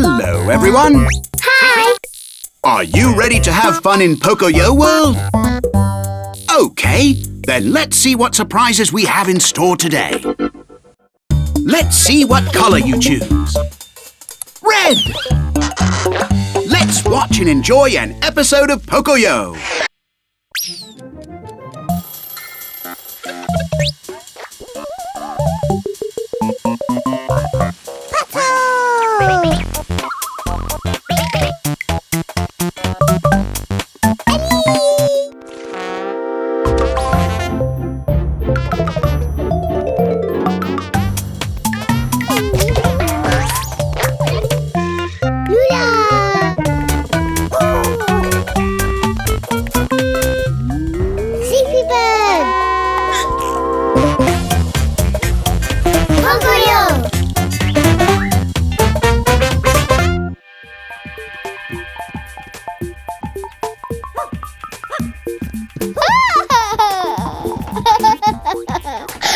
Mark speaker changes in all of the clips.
Speaker 1: Hello, everyone.
Speaker 2: Hi!
Speaker 1: Are you ready to have fun in Pocoyo World? OK, then let's see what surprises we have in store today. Let's see what colour you choose. Red! Let's watch and enjoy an episode of Pocoyo.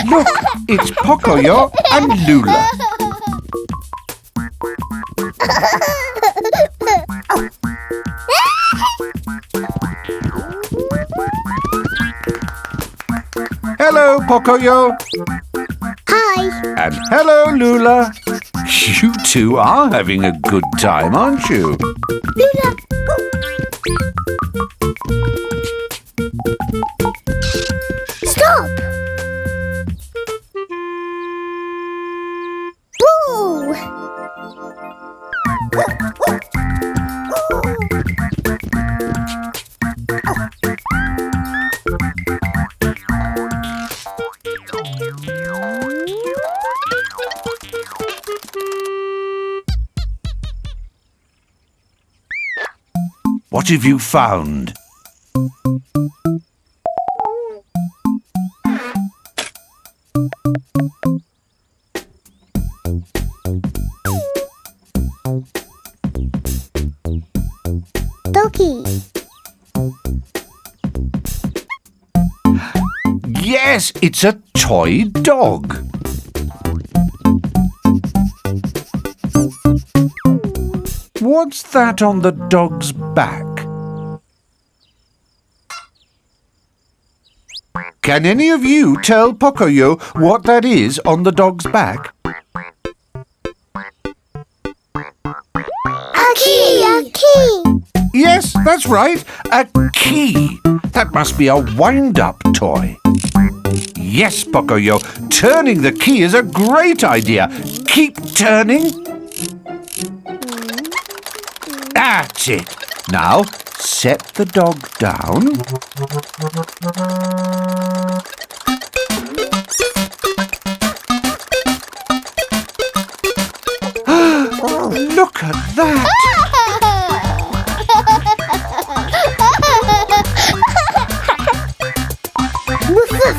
Speaker 3: Look, it's Pocoyo and Lula. Hello, Pocoyo.
Speaker 2: Hi!
Speaker 3: And hello, Lula. You two are having a good time, aren't you?
Speaker 2: Lula! Stop! Boo!
Speaker 3: What have you found?
Speaker 2: Doggy!
Speaker 3: Yes, it's a toy dog. What's that on the dog's back? Can any of you tell Pocoyo what that is on the dog's back?
Speaker 2: A key! A key!
Speaker 3: Yes, that's right, a key. That must be a wind-up toy. Yes, Pocoyo, turning the key is a great idea. Keep turning. That's it. Now, set the dog down. Look at that.
Speaker 2: Woof woof!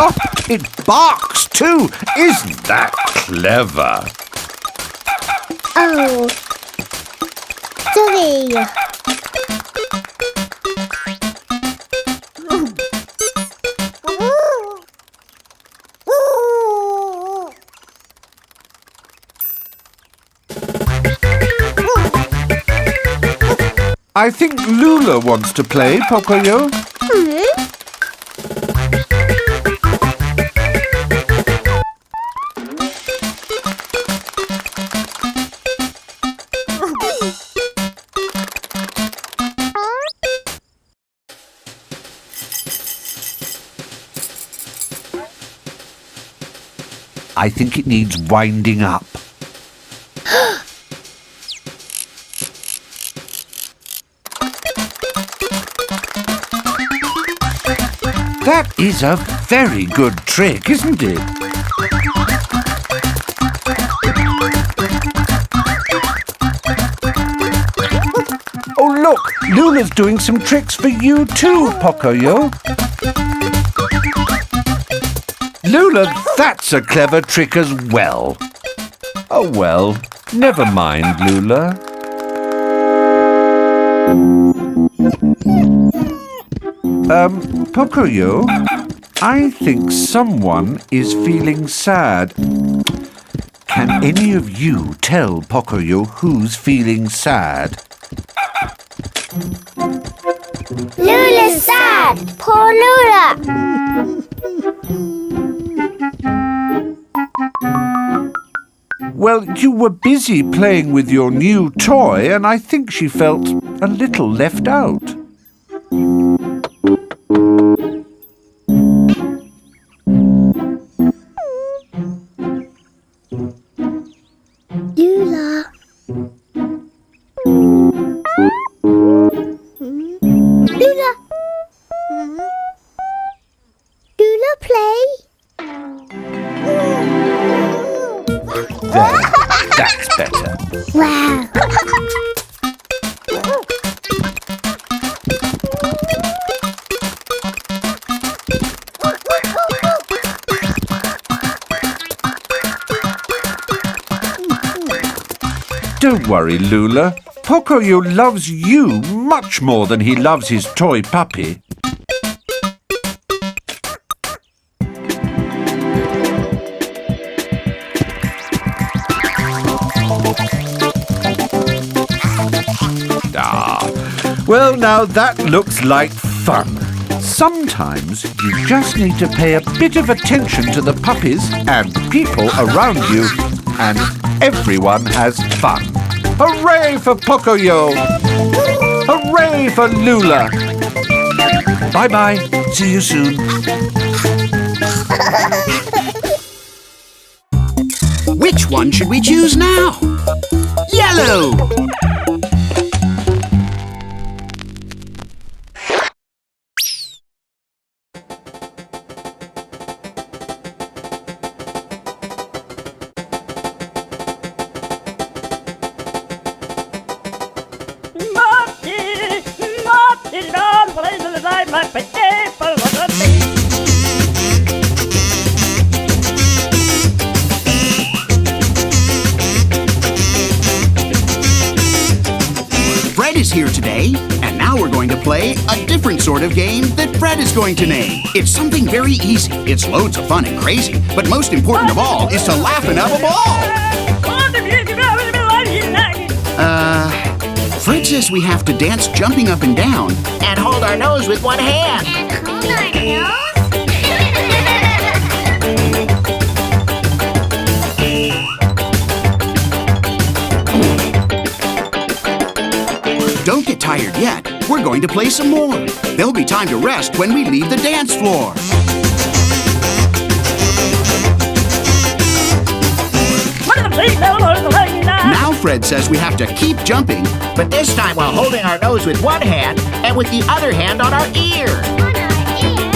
Speaker 3: Oh, it barks too. Isn't that clever?
Speaker 2: Oh! Sorry!
Speaker 3: I think Lula wants to play, Pocoyo. I think it needs winding up. That is a very good trick, isn't it? Oh, look! Lula's doing some tricks for you too, Pocoyo. Lula, that's a clever trick as well. Oh well, never mind, Lula. Pocoyo, I think someone is feeling sad. Can any of you tell Pocoyo who's feeling sad?
Speaker 2: Lula's sad. Poor Lula.
Speaker 3: Well, you were busy playing with your new toy, and I think she felt a little left out.
Speaker 2: Lula. Lula. Lula, play.
Speaker 3: There, that's better.
Speaker 2: Wow.
Speaker 3: Don't worry, Lula. Pocoyo loves you much more than he loves his toy puppy. Well, now that looks like fun. Sometimes you just need to pay a bit of attention to the puppies and people around you, and everyone has fun. Hooray for Pocoyo! Hooray for Lula! Bye-bye. See you soon.
Speaker 1: Which one should we choose now? Yellow! Fred is here today, and now we're going to play a different sort of game that Fred is going to name. It's something very easy. It's loads of fun and crazy, but most important of all is to laugh and have a ball. Fred says we have to dance jumping up and down and hold our nose with one hand.
Speaker 2: Hold our nose.
Speaker 1: Don't get tired yet. We're going to play some more. There'll be time to rest when we leave the dance floor. Now Fred says we have to keep jumping, but this time while holding our nose with one hand and with the other hand on our ear.
Speaker 2: On our ear.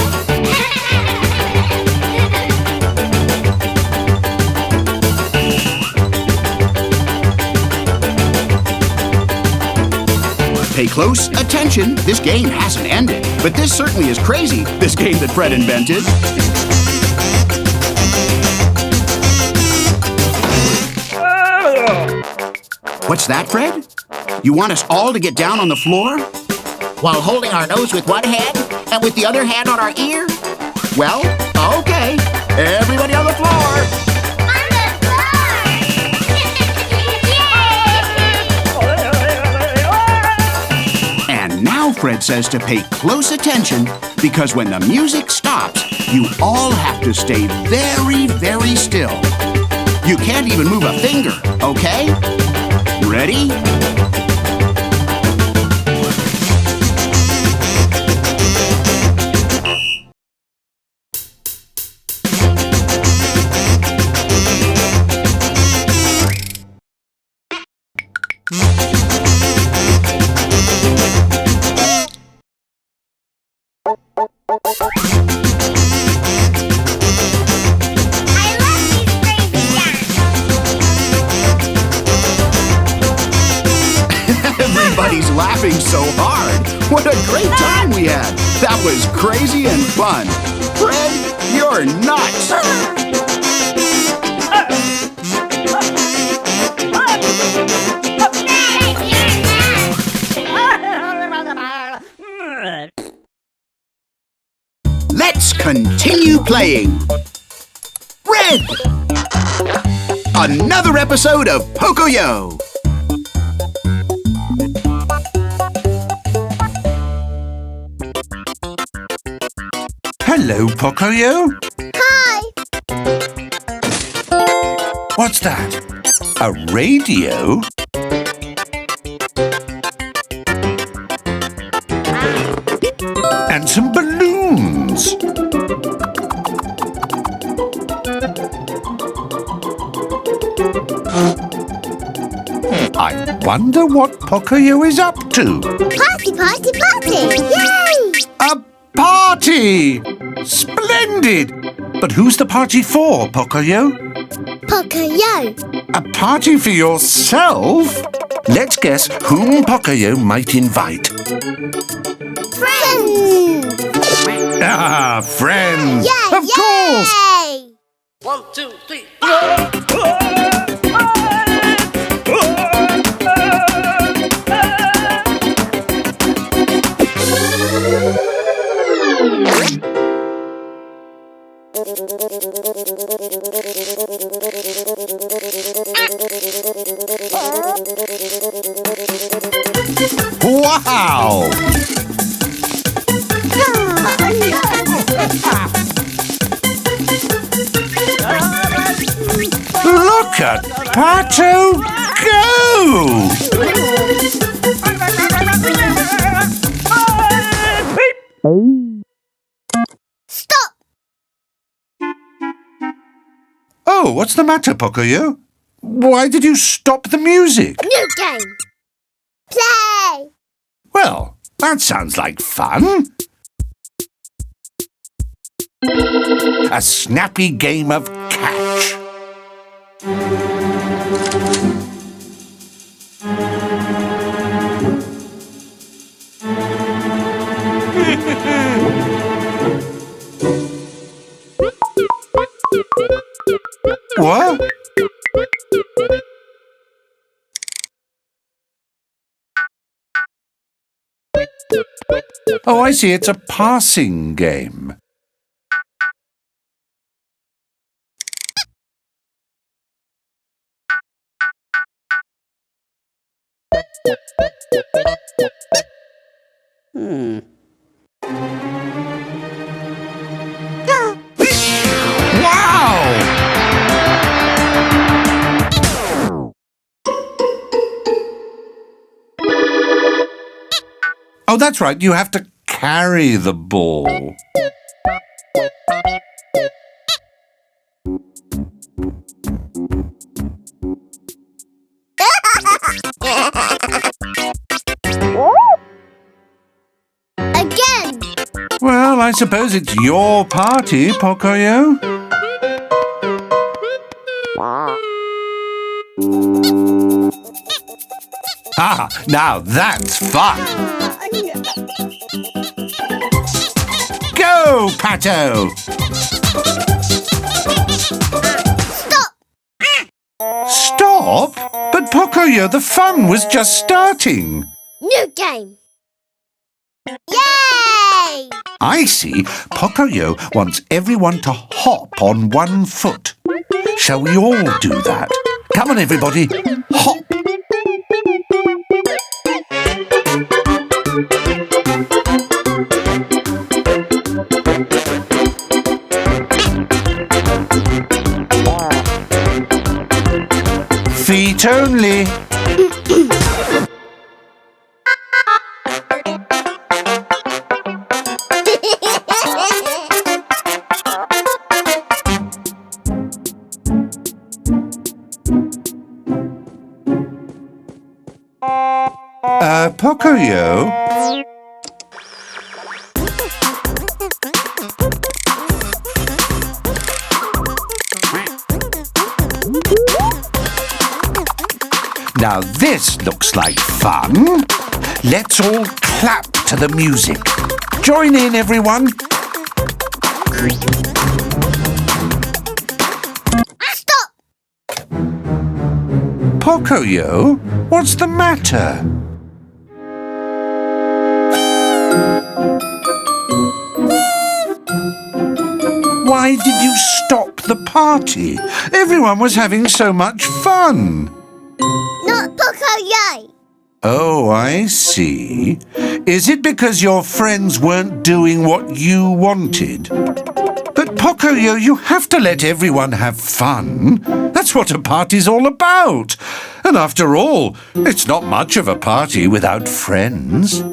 Speaker 1: Pay close attention. This game hasn't ended, but this certainly is crazy, this game that Fred invented. What's that, Fred? You want us all to get down on the floor? While holding our nose with one hand and with the other hand on our ear? Well, okay. Everybody on the floor.
Speaker 2: On the floor.
Speaker 1: And now Fred says to pay close attention because when the music stops, you all have to stay very, very still. You can't even move a finger, okay? Ready?
Speaker 2: I love these crazy dances.
Speaker 1: Everybody's laughing so hard. What a great time we had. That was crazy and fun. Fred, you're You're nuts! Let's continue playing. Red! Another episode of Pocoyo.
Speaker 3: Hello, Pocoyo.
Speaker 2: Hi.
Speaker 3: What's that? A radio? And some balloons. I wonder what Pocoyo is up to.
Speaker 2: Party, party, party. Yay!
Speaker 3: A party! Splendid! But who's the party for, Pocoyo?
Speaker 2: Pocoyo.
Speaker 3: A party for yourself? Let's guess whom Pocoyo might invite.
Speaker 2: Friends.
Speaker 3: Ah, friends!
Speaker 2: Yay!
Speaker 3: Of course!
Speaker 2: Yay!
Speaker 4: 1, 2, 3.
Speaker 3: Wow! Look at Pato go!
Speaker 2: Stop.
Speaker 3: Oh, what's the matter, Pocoyo? Why did you stop the music?
Speaker 2: New game. Play.
Speaker 3: Well, that sounds like fun. A snappy game of catch. What? Oh, I see. It's a passing game. Wow! Oh, that's right. You have to carry the ball.
Speaker 2: Again.
Speaker 3: Well, I suppose it's your party, Pocoyo. Ah, now that's fun. Go, Pato!
Speaker 2: Stop.
Speaker 3: Stop? But Pocoyo, the fun was just starting.
Speaker 2: New game. Yay!
Speaker 3: I see. Pocoyo wants everyone to hop on one foot. Shall we all do that? Come on, everybody. Hop. Feet only. Pocoyo? Now this looks like fun. Let's all clap to the music. Join in, everyone. Pocoyo, what's the matter? Why did you stop the party? Everyone was having so much fun.
Speaker 2: Not Pocoyo.
Speaker 3: Oh, I see. Is it because your friends weren't doing what you wanted? But Pocoyo, you have to let everyone have fun. That's what a party's all about. And after all, it's not much of a party without friends.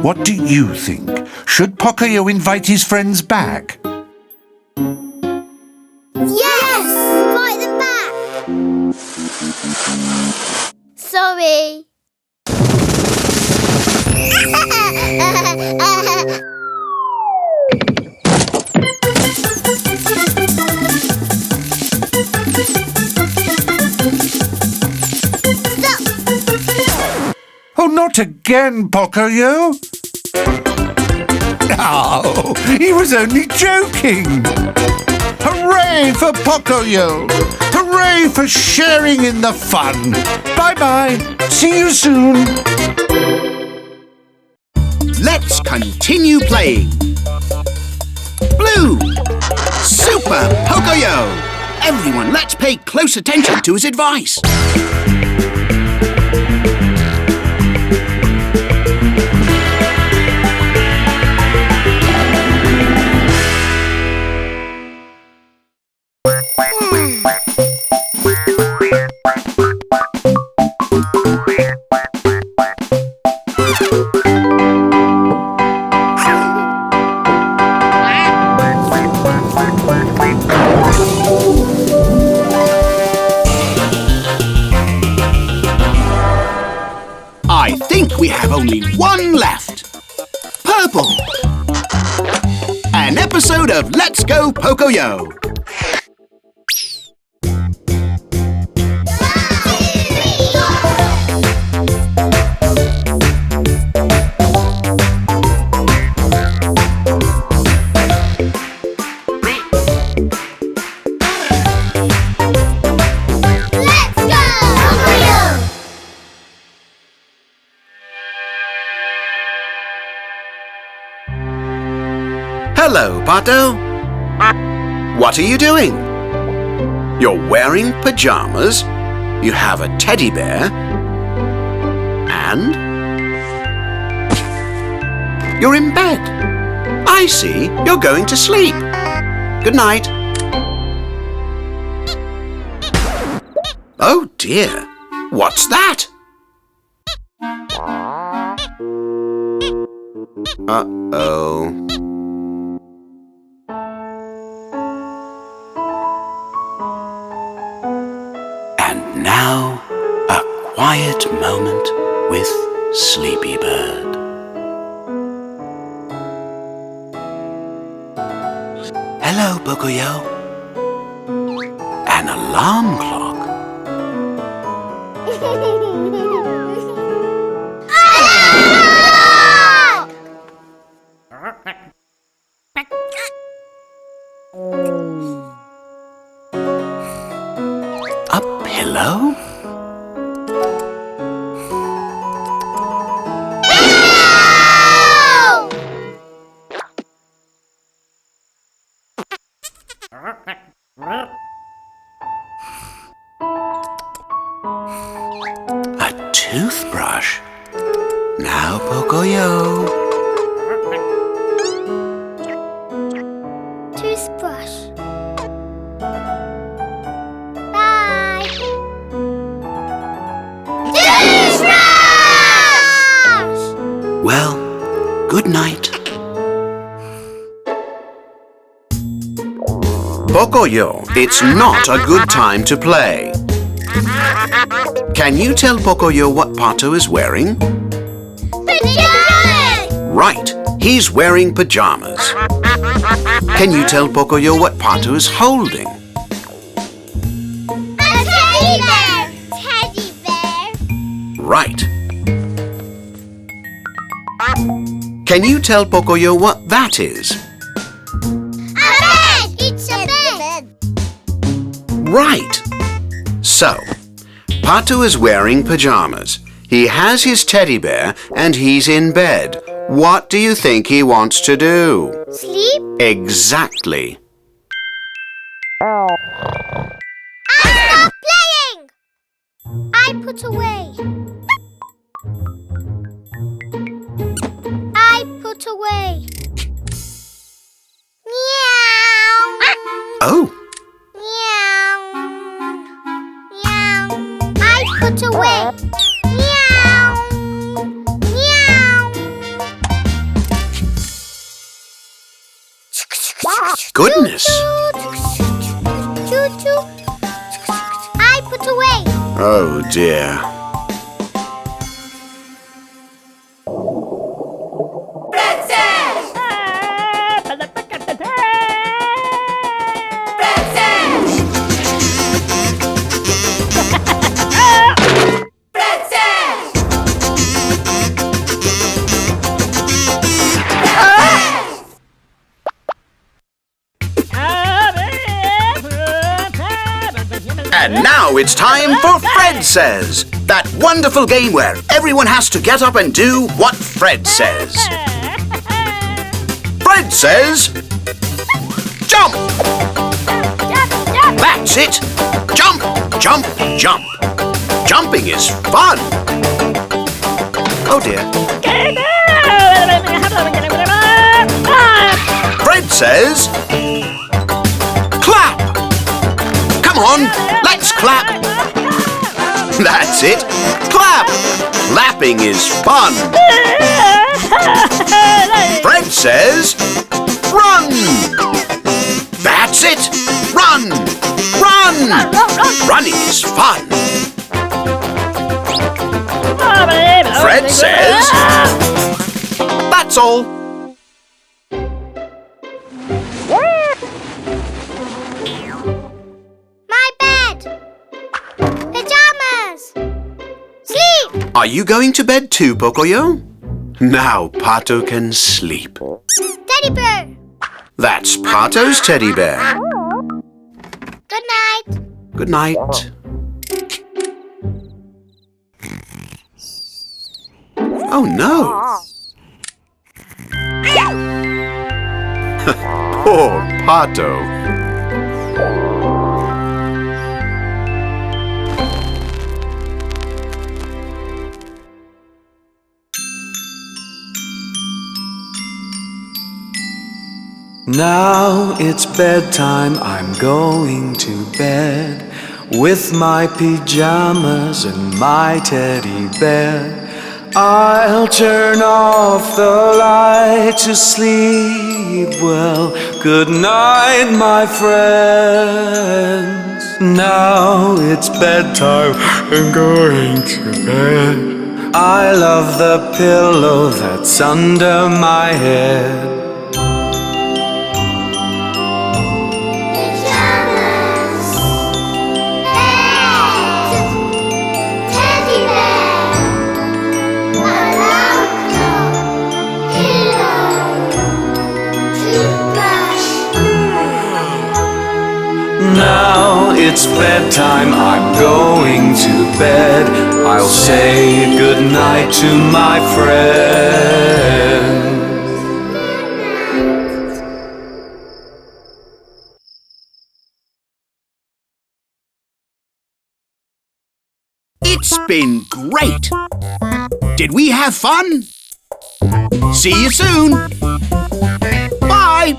Speaker 3: What do you think? Should Pocoyo invite his friends back?
Speaker 2: Yes! Invite them back. Sorry.
Speaker 3: Oh, not again, Pocoyo! Oh, he was only joking! Hooray for Pocoyo! Hooray for sharing in the fun! Bye-bye! See you soon!
Speaker 1: Let's continue playing. Blue! Super Pocoyo! Everyone, let's pay close attention to his advice. I think we have only one left. Purple. An episode of Let's Go Pocoyo. Hello, Pato. What are you doing? You're wearing pajamas, you have a teddy bear, and you're in bed. I see, you're going to sleep. Good night. Oh dear, what's that? Uh-oh. Now, a quiet moment with Sleepy Bird. Hello, Pocoyo. An alarm clock. A pillow? A toothbrush. Now, Pocoyo.
Speaker 2: Toothbrush. Bye. Toothbrush!
Speaker 1: Well, good night. Pocoyo, it's not a good time to play. Can you tell Pocoyo what Pato is wearing?
Speaker 2: Pajamas!
Speaker 1: Right, he's wearing pajamas. Can you tell Pocoyo what Pato is holding?
Speaker 2: A teddy bear! Teddy bear!
Speaker 1: Right. Can you tell Pocoyo what that is?
Speaker 2: A bed! It's a bed!
Speaker 1: Right. So, Pato is wearing pajamas. He has his teddy bear and he's in bed. What do you think he wants to do?
Speaker 2: Sleep?
Speaker 1: Exactly.
Speaker 2: Stop playing! I put away. I put away. Meow.
Speaker 1: Oh,
Speaker 2: Meow. Meow. I put away. Meow. Meow.
Speaker 1: goodness.
Speaker 2: Choo choo. I put away.
Speaker 1: Oh, dear. And now it's time for Fred Says, that wonderful game where everyone has to get up and do what Fred says. Fred says, jump! That's it! Jump, jump, jump. Jumping is fun. Oh dear. Fred says, clap! Come on, let's clap! That's it! Clap! Clapping is fun! Fred says, run! That's it! Run! Run! Running is fun! Fred says, that's all!
Speaker 2: My bed. Pajamas. Sleep.
Speaker 1: Are you going to bed too, Pocoyo? Now Pato can sleep.
Speaker 2: Teddy bear.
Speaker 1: That's Pato's teddy bear.
Speaker 2: Good night.
Speaker 1: Good night. Oh no! Poor Pato.
Speaker 4: Now it's bedtime, I'm going to bed with my pajamas and my teddy bear. I'll turn off the light to sleep well. Good night, my friends. Now it's bedtime, I'm going to bed. I love the pillow that's under my head. Now it's bedtime, I'm going to bed. I'll say goodnight to my friends.
Speaker 1: It's been great! Did we have fun? See you soon! Bye!